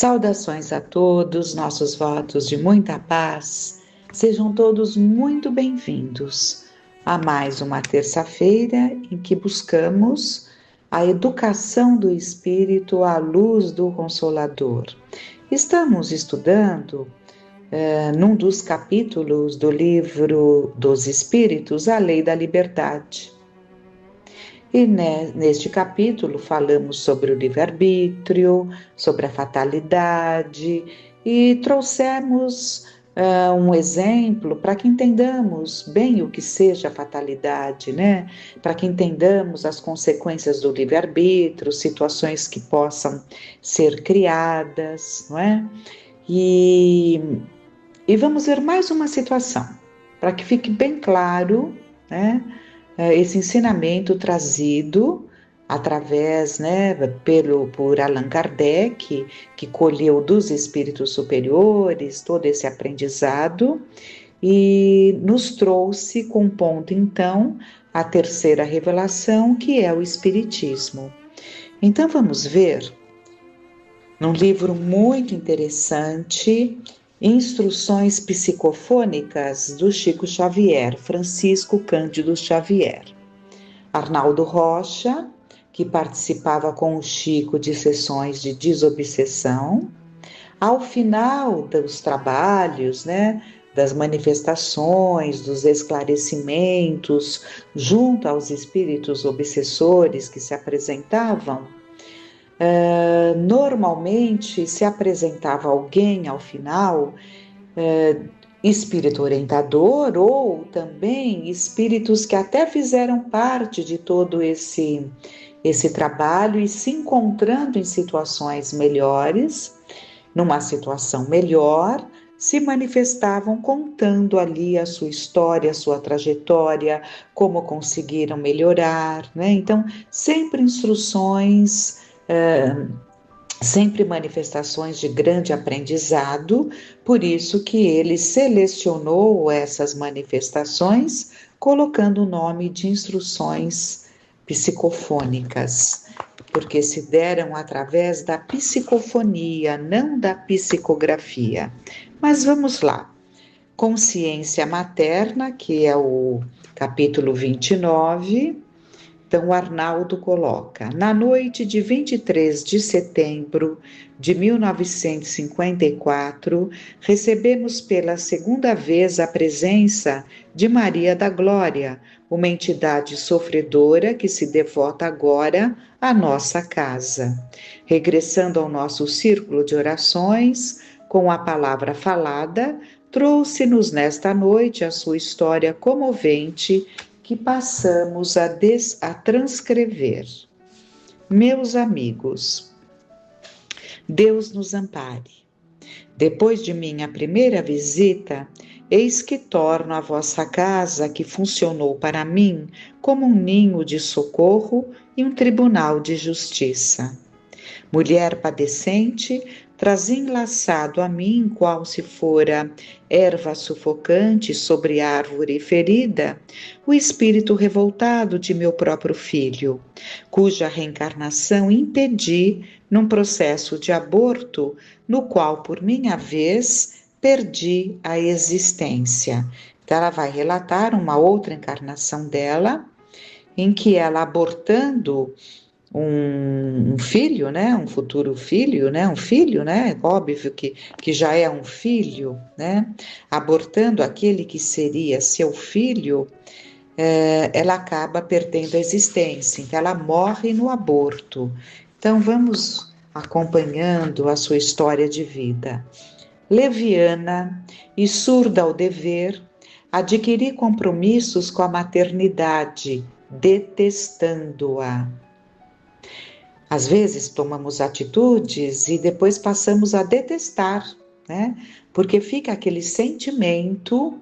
Saudações a todos, nossos votos de muita paz. Sejam todos muito bem-vindos a mais uma terça-feira em que buscamos a educação do Espírito à luz do Consolador. Estamos estudando num dos capítulos do livro dos Espíritos, a Lei da Liberdade. E neste capítulo falamos sobre o livre-arbítrio, sobre a fatalidade e trouxemos um exemplo para que entendamos bem o que seja a fatalidade, né? Para que entendamos as consequências do livre-arbítrio, situações que possam ser criadas, não é? E vamos ver mais uma situação, para que fique bem claro, né? Esse ensinamento trazido através, por Allan Kardec, que colheu dos espíritos superiores todo esse aprendizado e nos trouxe com ponto, então, a terceira revelação, que é o Espiritismo. Então, vamos ver, num livro muito interessante, Instruções Psicofônicas do Chico Xavier, Francisco Cândido Xavier. Arnaldo Rocha, que participava com o Chico de sessões de desobsessão, ao final dos trabalhos, das manifestações, dos esclarecimentos, junto aos espíritos obsessores que se apresentavam, normalmente se apresentava alguém ao final, espírito orientador ou também espíritos que até fizeram parte de todo esse trabalho e se encontrando em situações melhores, numa situação melhor, se manifestavam contando ali a sua história, a sua trajetória, como conseguiram melhorar, Então, sempre instruções, sempre manifestações de grande aprendizado, por isso que ele selecionou essas manifestações, colocando o nome de instruções psicofônicas, porque se deram através da psicofonia, não da psicografia. Mas vamos lá. Consciência materna, que é o capítulo 29, então, o Arnaldo coloca: na noite de 23 de setembro de 1954, recebemos pela segunda vez a presença de Maria da Glória, uma entidade sofredora que se devota agora à nossa casa. Regressando ao nosso círculo de orações, com a palavra falada, trouxe-nos nesta noite a sua história comovente que passamos a transcrever. Meus amigos, Deus nos ampare. Depois de minha primeira visita, eis que torno a vossa casa, que funcionou para mim como um ninho de socorro e um tribunal de justiça. Mulher padecente, trazia enlaçado a mim, qual se fora erva sufocante sobre árvore ferida, o espírito revoltado de meu próprio filho, cuja reencarnação impedi num processo de aborto, no qual, por minha vez, perdi a existência. Então, ela vai relatar uma outra encarnação dela, em que ela, abortando um filho, um futuro filho, um filho, óbvio que já é um filho, abortando aquele que seria seu filho, ela acaba perdendo a existência, então ela morre no aborto. Então vamos acompanhando a sua história de vida. Leviana e surda ao dever, adquiri compromissos com a maternidade, detestando-a. Às vezes tomamos atitudes e depois passamos a detestar, Porque fica aquele sentimento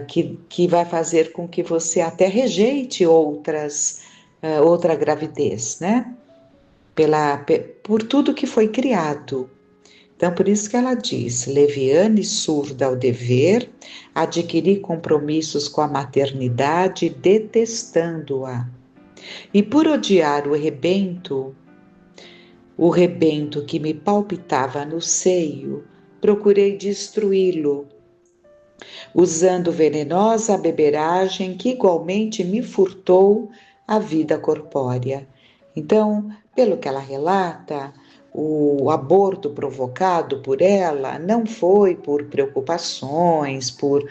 que vai fazer com que você até rejeite outra gravidez, Por tudo que foi criado. Então, por isso que ela diz: leviana e surda ao dever, adquiri compromissos com a maternidade, detestando-a. E por odiar o rebento, O rebento que me palpitava no seio, procurei destruí-lo, usando venenosa beberagem que igualmente me furtou a vida corpórea. Então, pelo que ela relata, o aborto provocado por ela não foi por preocupações, por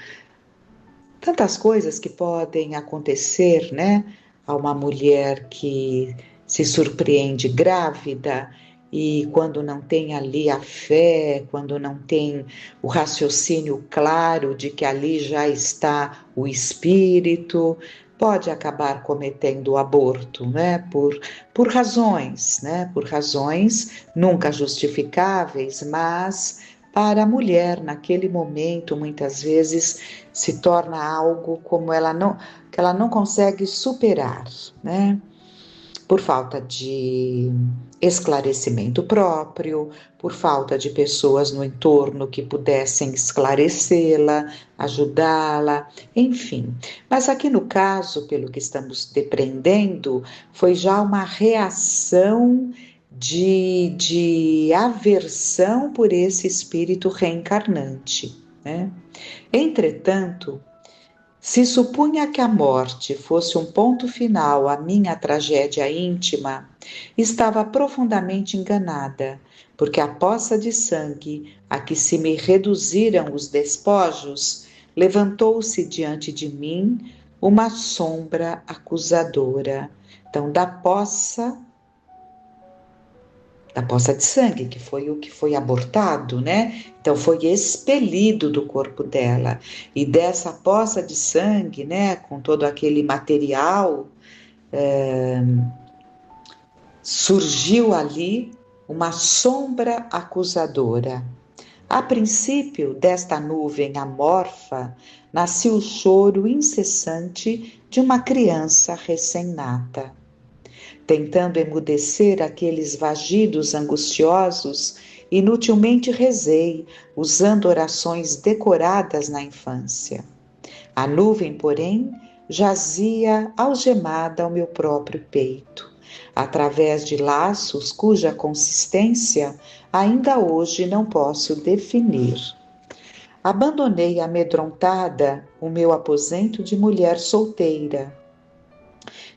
tantas coisas que podem acontecer, né, a uma mulher que se surpreende grávida e quando não tem ali a fé, quando não tem o raciocínio claro de que ali já está o espírito, pode acabar cometendo o aborto, né, por razões, né, por razões nunca justificáveis, mas para a mulher naquele momento muitas vezes se torna algo que ela não consegue superar, né? Por falta de esclarecimento próprio, por falta de pessoas no entorno que pudessem esclarecê-la, ajudá-la, enfim. Mas aqui no caso, pelo que estamos depreendendo, foi já uma reação de aversão por esse espírito reencarnante, né? Entretanto, se supunha que a morte fosse um ponto final à minha tragédia íntima, estava profundamente enganada, porque a poça de sangue a que se me reduziram os despojos levantou-se diante de mim uma sombra acusadora. Então, da poça de sangue, que foi o que foi abortado, né? Então foi expelido do corpo dela. E dessa poça de sangue, né, com todo aquele material, surgiu ali uma sombra acusadora. A princípio desta nuvem amorfa, nascia o choro incessante de uma criança recém-nata. Tentando emudecer aqueles vagidos angustiosos, inutilmente rezei, usando orações decoradas na infância. A nuvem, porém, jazia algemada ao meu próprio peito, através de laços cuja consistência ainda hoje não posso definir. Abandonei amedrontada o meu aposento de mulher solteira,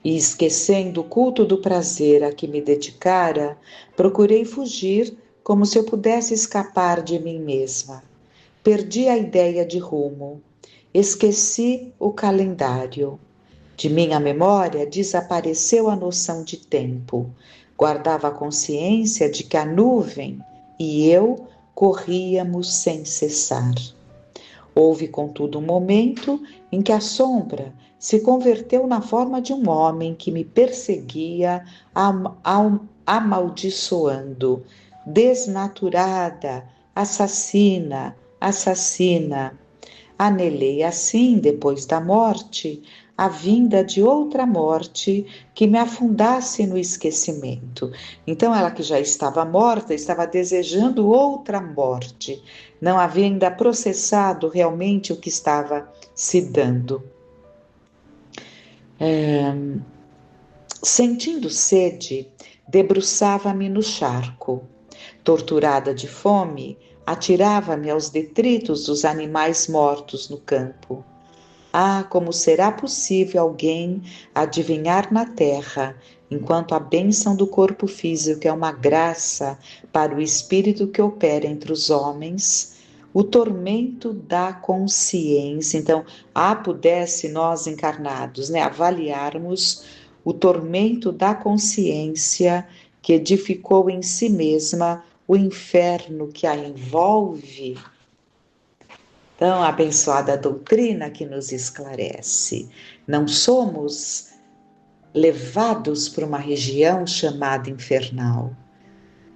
e esquecendo o culto do prazer a que me dedicara, procurei fugir como se eu pudesse escapar de mim mesma. Perdi a ideia de rumo, esqueci o calendário. De minha memória desapareceu a noção de tempo. Guardava a consciência de que a nuvem e eu corríamos sem cessar. Houve, contudo, um momento em que a sombra se converteu na forma de um homem que me perseguia, amaldiçoando. Desnaturada, assassina, assassina. Anelei assim, depois da morte, a vinda de outra morte que me afundasse no esquecimento. Então, ela que já estava morta, estava desejando outra morte. Não havia ainda processado realmente o que estava se dando. Sentindo sede, debruçava-me no charco. Torturada de fome, atirava-me aos detritos dos animais mortos no campo. Ah, como será possível alguém adivinhar na terra, enquanto a bênção do corpo físico é uma graça para o espírito que opera entre os homens, o tormento da consciência. Então, pudesse nós encarnados, né, avaliarmos o tormento da consciência que edificou em si mesma o inferno que a envolve. Então, a abençoada doutrina que nos esclarece. Não somos levados para uma região chamada infernal.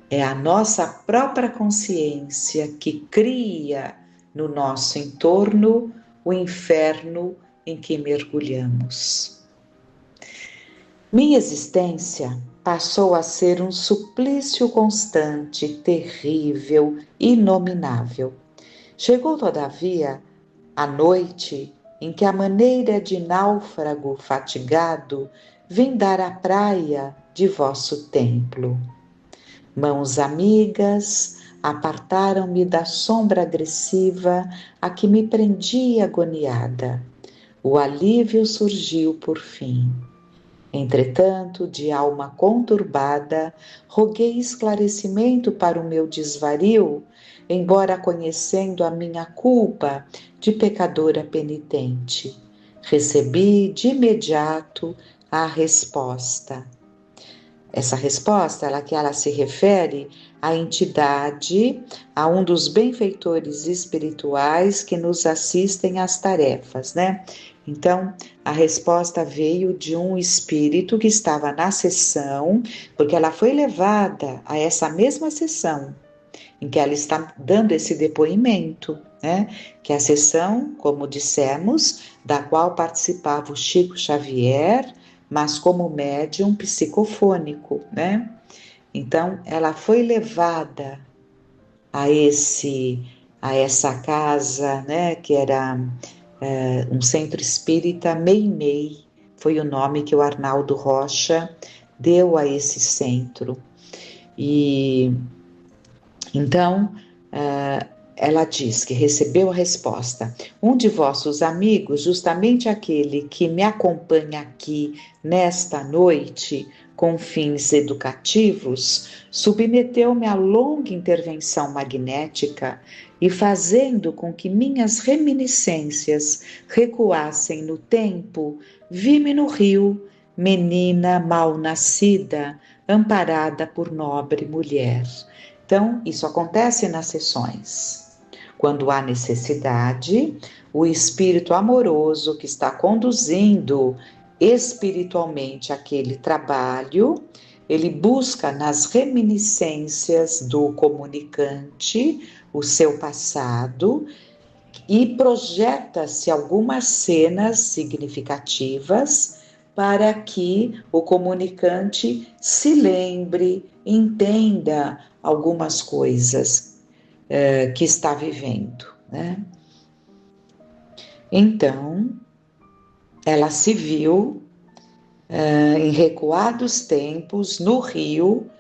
É a nossa própria consciência que cria no nosso entorno o inferno em que mergulhamos. Minha existência passou a ser um suplício constante, terrível, inominável. Chegou, todavia, a noite em que, à maneira de náufrago fatigado, vim dar à praia de vosso templo. Mãos amigas apartaram-me da sombra agressiva a que me prendia agoniada. O alívio surgiu por fim. Entretanto, de alma conturbada, roguei esclarecimento para o meu desvario, embora conhecendo a minha culpa de pecadora penitente. Recebi de imediato a resposta. Essa resposta, ela se refere à entidade, a um dos benfeitores espirituais que nos assistem às tarefas, né? Então, a resposta veio de um espírito que estava na sessão, porque ela foi levada a essa mesma sessão, em que ela está dando esse depoimento, né? Que é a sessão, como dissemos, da qual participava o Chico Xavier, mas como médium psicofônico, né? Então, ela foi levada a essa casa, né? Que era um centro espírita Meimei, foi o nome que o Arnaldo Rocha deu a esse centro. E então, ela diz que recebeu a resposta: um de vossos amigos, justamente aquele que me acompanha aqui nesta noite, com fins educativos, submeteu-me a longa intervenção magnética e fazendo com que minhas reminiscências recuassem no tempo, vi-me no rio, menina mal nascida, amparada por nobre mulher. Então, isso acontece nas sessões. Quando há necessidade, o espírito amoroso que está conduzindo espiritualmente aquele trabalho, ele busca nas reminiscências do comunicante o seu passado e projeta-se algumas cenas significativas para que o comunicante se lembre, entenda algumas coisas que está vivendo, né? Então, ela se viu em recuados tempos no rio,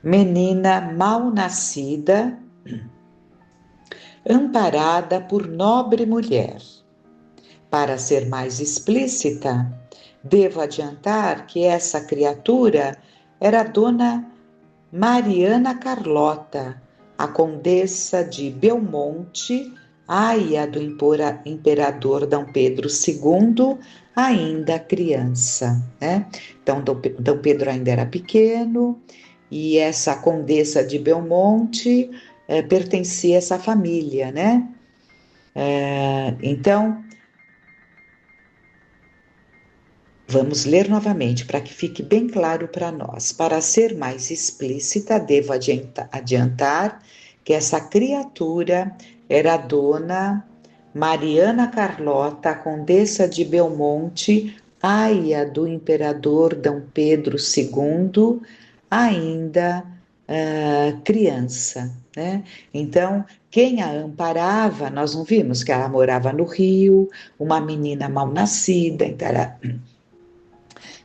menina mal nascida, amparada por nobre mulher. Para ser mais explícita, devo adiantar que essa criatura era Dona Mariana Carlota, a condessa de Belmonte, aia do imperador D. Pedro II, ainda criança, né? Então, D. Pedro ainda era pequeno e essa condessa de Belmonte pertencia a essa família, né? Então, vamos ler novamente para que fique bem claro para nós. Para ser mais explícita, devo adiantar que essa criatura era a Dona Mariana Carlota, condessa de Belmonte, aia do imperador D. Pedro II, ainda criança, né? Então, quem a amparava, nós não vimos que ela morava no Rio, uma menina mal nascida, então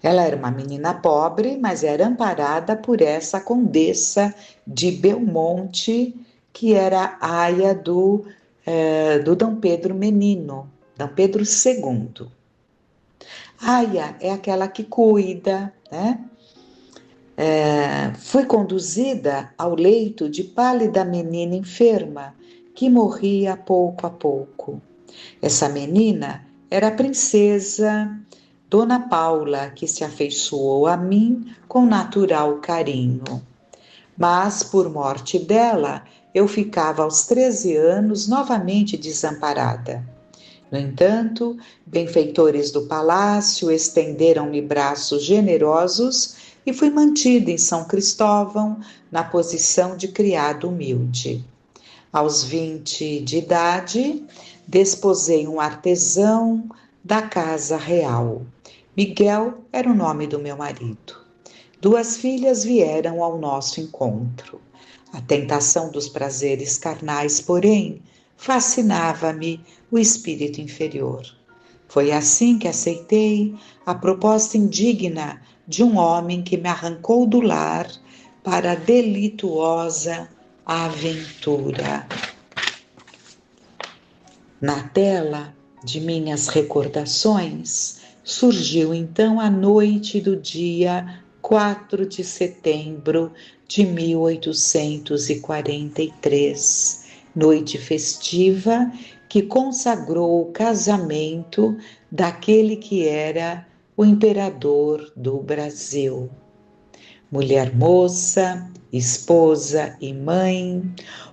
ela era uma menina pobre, mas era amparada por essa condessa de Belmonte, que era aia do D. Pedro Menino, D. Pedro II. Aia é aquela que cuida, né? Fui conduzida ao leito de pálida menina enferma, que morria pouco a pouco. Essa menina era a princesa Dona Paula, que se afeiçoou a mim com natural carinho. Mas, por morte dela, eu ficava aos 13 anos novamente desamparada. No entanto, benfeitores do palácio estenderam-me braços generosos e fui mantida em São Cristóvão na posição de criado humilde. Aos 20 de idade, desposei um artesão da casa real. Miguel era o nome do meu marido. 2 filhas vieram ao nosso encontro. A tentação dos prazeres carnais, porém, fascinava-me o espírito inferior. Foi assim que aceitei a proposta indigna de um homem que me arrancou do lar para a delituosa aventura. Na tela de minhas recordações, surgiu então a noite do dia 4 de setembro de 1843, noite festiva que consagrou o casamento daquele que era o imperador do Brasil. Mulher moça, esposa e mãe,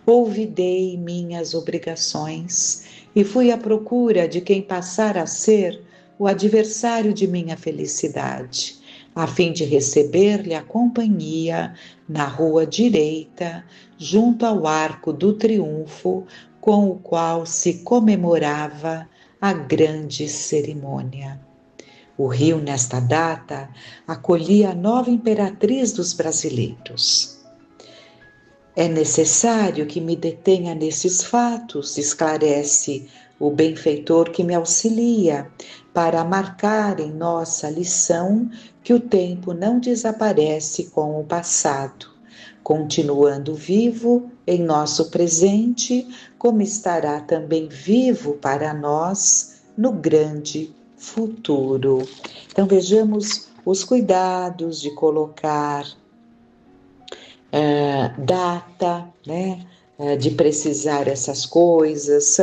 olvidei minhas obrigações e fui à procura de quem passara a ser o adversário de minha felicidade, a fim de receber-lhe a companhia na rua direita, junto ao Arco do Triunfo, com o qual se comemorava a grande cerimônia. O Rio, nesta data, acolhia a nova imperatriz dos brasileiros. É necessário que me detenha nesses fatos, esclarece o benfeitor que me auxilia, para marcar em nossa lição que o tempo não desaparece com o passado, continuando vivo em nosso presente, como estará também vivo para nós no grande futuro. Então vejamos os cuidados de colocar data, né? De precisar essas coisas,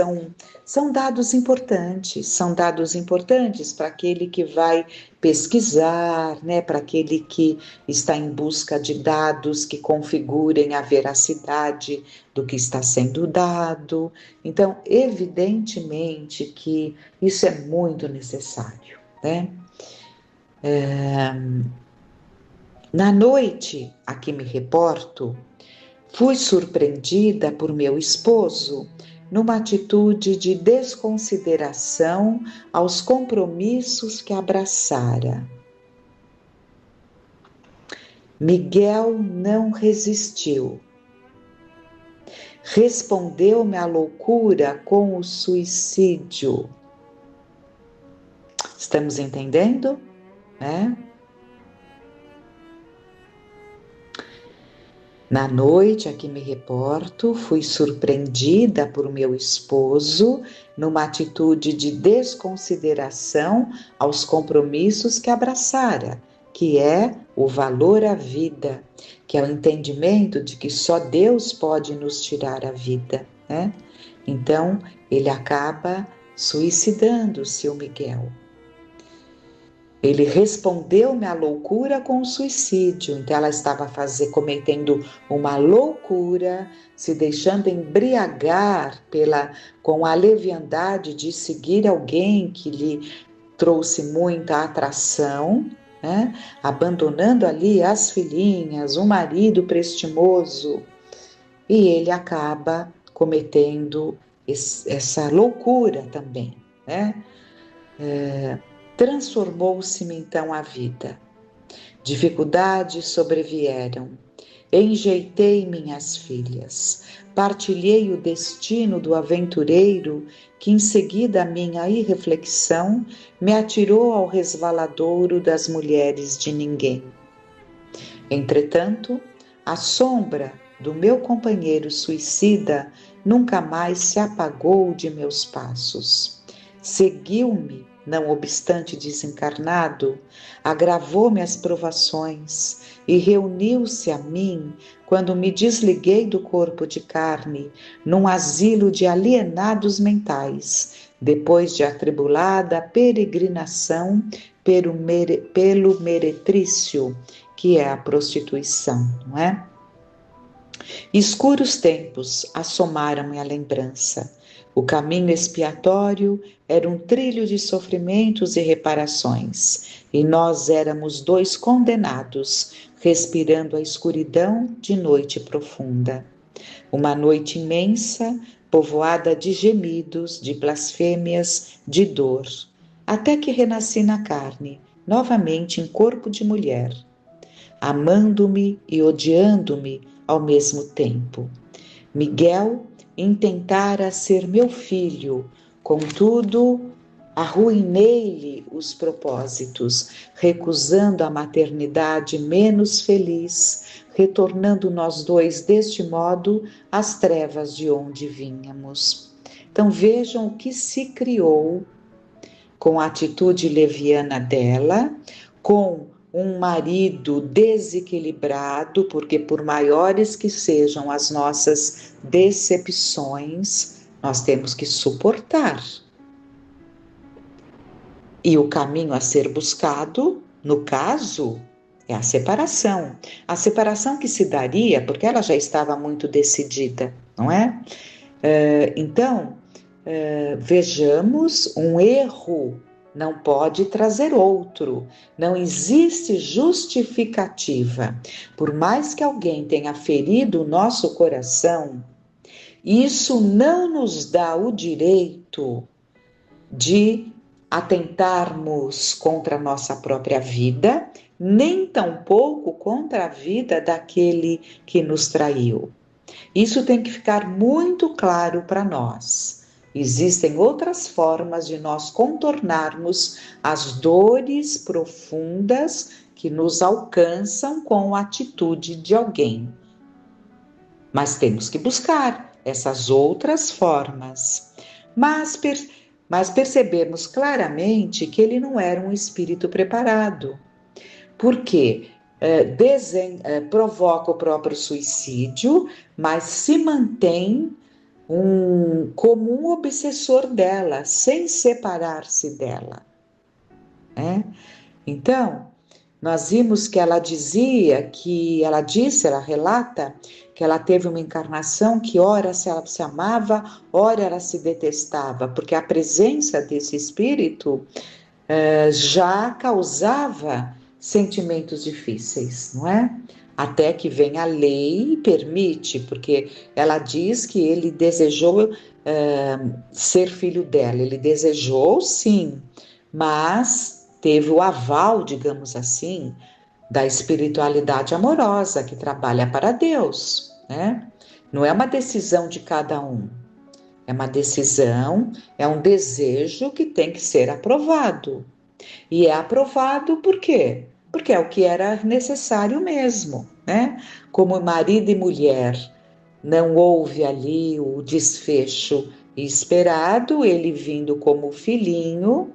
são dados importantes para aquele que vai pesquisar, né? Para aquele que está em busca de dados que configurem a veracidade do que está sendo dado. Então, evidentemente que isso é muito necessário, né? Na noite a que me reporto, fui surpreendida por meu esposo numa atitude de desconsideração aos compromissos que abraçara. Miguel não resistiu. Respondeu-me à loucura com o suicídio. Estamos entendendo? Né? Na noite a que me reporto, fui surpreendida por meu esposo numa atitude de desconsideração aos compromissos que abraçara, que é o valor à vida, que é o entendimento de que só Deus pode nos tirar a vida, né? Então, ele acaba suicidando-se, o Miguel. Ele respondeu-me à loucura com o suicídio. Então ela estava cometendo uma loucura, se deixando embriagar com a leviandade de seguir alguém que lhe trouxe muita atração, né? Abandonando ali as filhinhas, um marido prestimoso. E ele acaba cometendo essa loucura também, né? Transformou-se-me então a vida. Dificuldades sobrevieram. Enjeitei minhas filhas. Partilhei o destino do aventureiro que, em seguida a minha irreflexão, me atirou ao resvaladouro das mulheres de ninguém. Entretanto, a sombra do meu companheiro suicida nunca mais se apagou de meus passos. Seguiu-me, não obstante desencarnado, agravou-me as provações e reuniu-se a mim quando me desliguei do corpo de carne, num asilo de alienados mentais, depois de atribulada peregrinação pelo meretrício, que é a prostituição, não é? Escuros tempos assomaram-me à lembrança. O caminho expiatório era um trilho de sofrimentos e reparações, e nós éramos dois condenados, respirando a escuridão de noite profunda. Uma noite imensa, povoada de gemidos, de blasfêmias, de dor, até que renasci na carne, novamente em corpo de mulher, amando-me e odiando-me ao mesmo tempo. Miguel intentara ser meu filho, contudo, arruinei-lhe os propósitos, recusando a maternidade menos feliz, retornando nós dois deste modo às trevas de onde vínhamos. Então vejam o que se criou com a atitude leviana dela, com um marido desequilibrado, porque por maiores que sejam as nossas decepções, nós temos que suportar. E o caminho a ser buscado, no caso, é a separação. A separação que se daria, porque ela já estava muito decidida, não é? Então, vejamos, um erro não pode trazer outro. Não existe justificativa. Por mais que alguém tenha ferido o nosso coração, isso não nos dá o direito de atentarmos contra a nossa própria vida, nem tampouco contra a vida daquele que nos traiu. Isso tem que ficar muito claro para nós. Existem outras formas de nós contornarmos as dores profundas que nos alcançam com a atitude de alguém. Mas temos que buscar essas outras formas. Mas percebemos claramente que ele não era um espírito preparado. Por quê? Provoca o próprio suicídio, mas se mantém como um obsessor dela, sem separar-se dela. Então, nós vimos que ela relata que ela teve uma encarnação que ora ela se amava, ora ela se detestava, porque a presença desse espírito já causava sentimentos difíceis, não é? Até que vem a lei e permite, porque ela diz que ele desejou ser filho dela, ele desejou sim, mas teve o aval, digamos assim, da espiritualidade amorosa que trabalha para Deus, né? Não é uma decisão de cada um, é uma decisão, é um desejo que tem que ser aprovado. E é aprovado por quê? Porque é o que era necessário mesmo, né? Como marido e mulher, não houve ali o desfecho esperado, ele vindo como filhinho,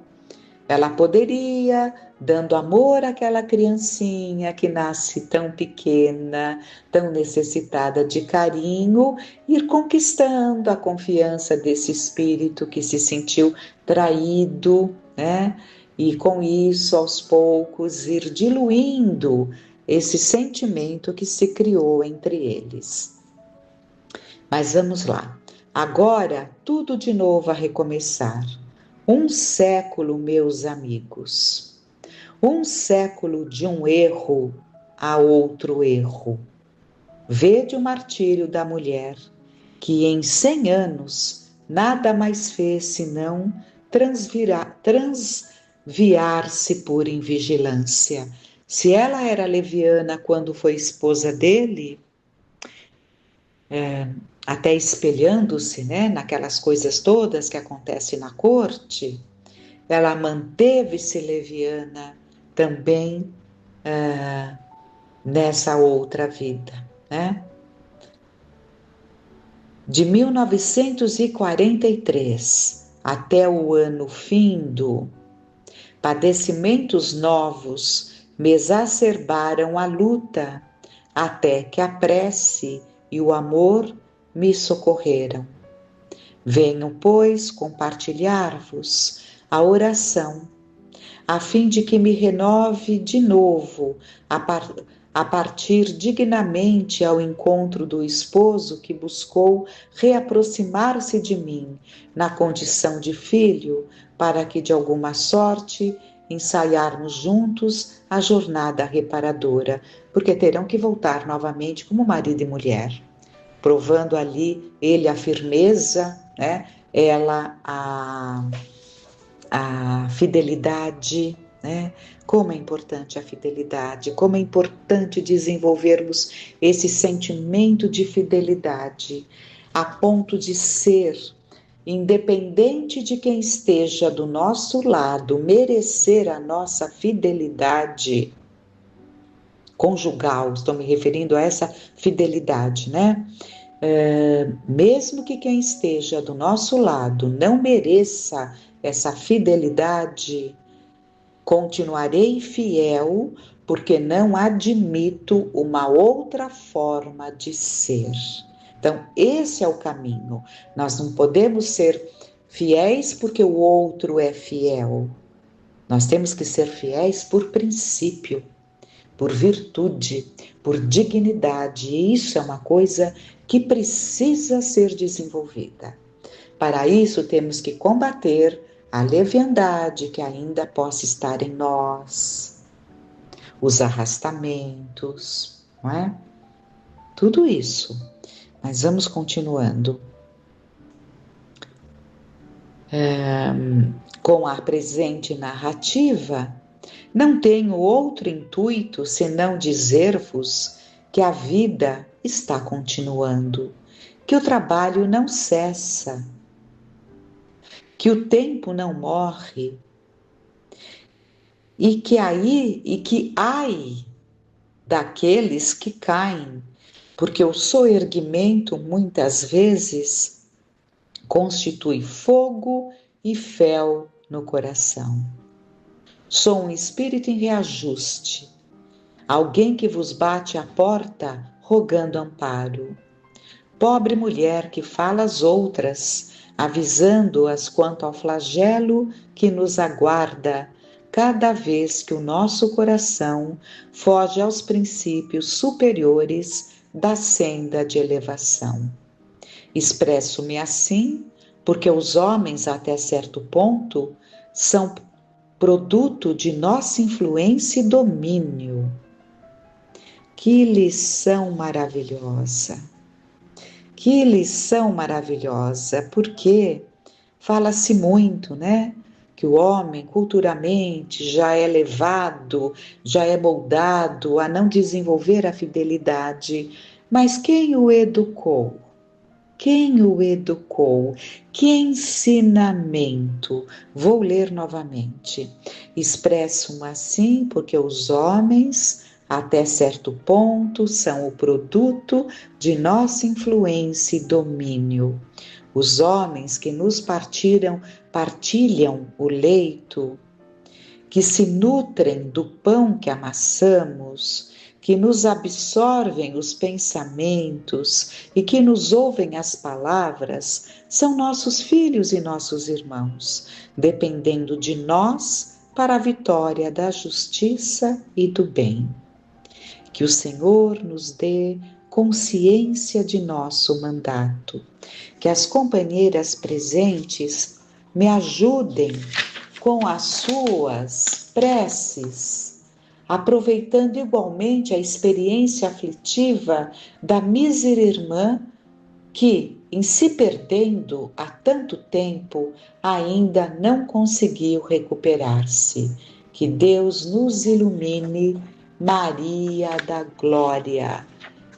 ela poderia, dando amor àquela criancinha que nasce tão pequena, tão necessitada de carinho, ir conquistando a confiança desse espírito que se sentiu traído, né? E com isso, aos poucos, ir diluindo esse sentimento que se criou entre eles. Mas vamos lá. Agora, tudo de novo a recomeçar. Um século, meus amigos. Um século de um erro a outro erro. Vede o martírio da mulher, que em 100 anos nada mais fez senão transviar-se por invigilância. Se ela era leviana quando foi esposa dele, até espelhando-se, né, naquelas coisas todas que acontecem na corte, ela manteve-se leviana também nessa outra vida, né? De 1943 até o ano findo, padecimentos novos me exacerbaram a luta, até que a prece e o amor me socorreram. Venho, pois, compartilhar-vos a oração, a fim de que me renove de novo a partir dignamente ao encontro do esposo que buscou reaproximar-se de mim na condição de filho, para que de alguma sorte ensaiarmos juntos a jornada reparadora, porque terão que voltar novamente como marido e mulher, provando ali ele a firmeza, né? Ela a fidelidade, né? Como é importante a fidelidade, como é importante desenvolvermos esse sentimento de fidelidade, a ponto de ser, independente de quem esteja do nosso lado, merecer a nossa fidelidade, conjugal, estou me referindo a essa fidelidade, né? Mesmo que quem esteja do nosso lado não mereça essa fidelidade, continuarei fiel, porque não admito uma outra forma de ser. Então, esse é o caminho. Nós não podemos ser fiéis porque o outro é fiel. Nós temos que ser fiéis por princípio, por virtude, por dignidade. E isso é uma coisa que precisa ser desenvolvida. Para isso, temos que combater a leviandade que ainda possa estar em nós, os arrastamentos, não é? Tudo isso. Mas vamos continuando. Com a presente narrativa, não tenho outro intuito senão dizer-vos que a vida está continuando, que o trabalho não cessa, que o tempo não morre, e que ai daqueles que caem, porque o soerguimento muitas vezes constitui fogo e fel no coração. Sou um espírito em reajuste, alguém que vos bate à porta rogando amparo. Pobre mulher que fala às outras, avisando-as quanto ao flagelo que nos aguarda cada vez que o nosso coração foge aos princípios superiores da senda de elevação. Expresso-me assim porque os homens, até certo ponto, são produto de nossa influência e domínio. Que lição maravilhosa! Que lição maravilhosa, porque fala-se muito, né? Que o homem culturalmente já é levado, já é moldado a não desenvolver a fidelidade. Mas quem o educou? Quem o educou? Que ensinamento? Vou ler novamente. Expresso-me assim porque os homens, até certo ponto, são o produto de nossa influência e domínio. Os homens que nos partilham o leito, que se nutrem do pão que amassamos, que nos absorvem os pensamentos e que nos ouvem as palavras, são nossos filhos e nossos irmãos, dependendo de nós para a vitória da justiça e do bem. Que o Senhor nos dê consciência de nosso mandato, que as companheiras presentes me ajudem com as suas preces, aproveitando igualmente a experiência aflitiva da mísera irmã que, em se perdendo há tanto tempo, ainda não conseguiu recuperar-se. Que Deus nos ilumine, Maria da Glória.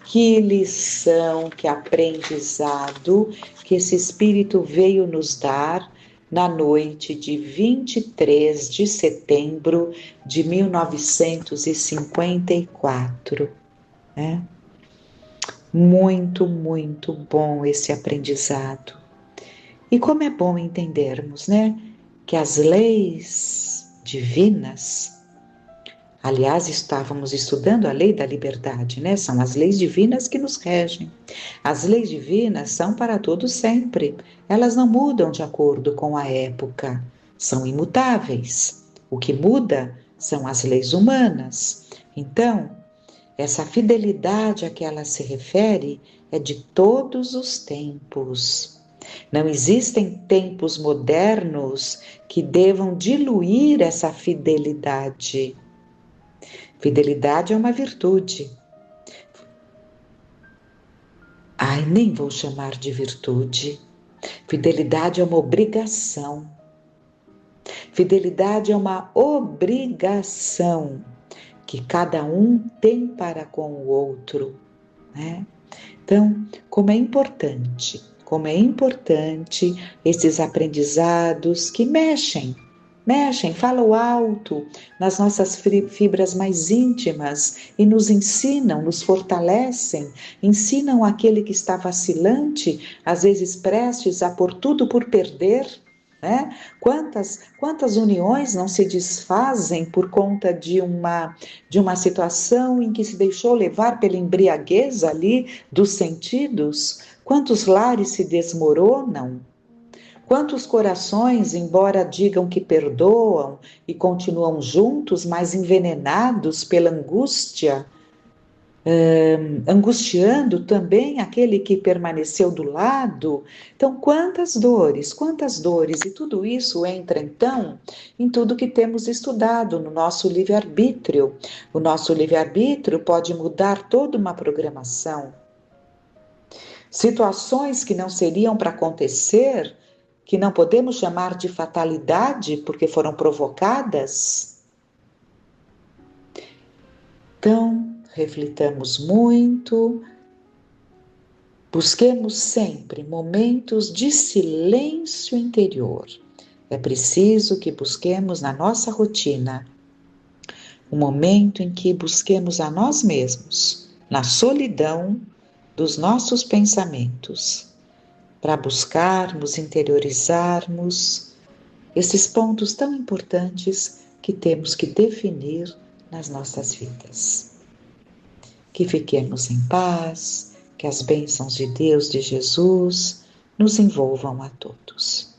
Que lição, que aprendizado que esse Espírito veio nos dar na noite de 23 de setembro de 1954. Né? Muito, muito bom esse aprendizado. E como é bom entendermos, né, que as leis divinas, aliás, estávamos estudando a lei da liberdade, né? São as leis divinas que nos regem. As leis divinas são para todos sempre. Elas não mudam de acordo com a época. São imutáveis. O que muda são as leis humanas. Então, essa fidelidade a que ela se refere é de todos os tempos. Não existem tempos modernos que devam diluir essa fidelidade. Fidelidade é uma virtude. Ai, nem vou chamar de virtude. Fidelidade é uma obrigação. Fidelidade é uma obrigação que cada um tem para com o outro, né? Então, como é importante esses aprendizados que mexem mexem, falam alto nas nossas fibras mais íntimas e nos ensinam, nos fortalecem, ensinam aquele que está vacilante, às vezes prestes a pôr tudo por perder, né? Quantas uniões não se desfazem por conta de uma situação em que se deixou levar pela embriaguez ali dos sentidos? Quantos lares se desmoronam? Quantos corações, embora digam que perdoam e continuam juntos, mas envenenados pela angústia, angustiando também aquele que permaneceu do lado? Então, quantas dores, e tudo isso entra então em tudo que temos estudado no nosso livre-arbítrio. O nosso livre-arbítrio pode mudar toda uma programação. Situações que não seriam para acontecer, que não podemos chamar de fatalidade porque foram provocadas. Então, reflitamos muito, busquemos sempre momentos de silêncio interior. É preciso que busquemos na nossa rotina um momento em que busquemos a nós mesmos, na solidão dos nossos pensamentos, para buscarmos, interiorizarmos esses pontos tão importantes que temos que definir nas nossas vidas. Que fiquemos em paz, que as bênçãos de Deus, de Jesus, nos envolvam a todos.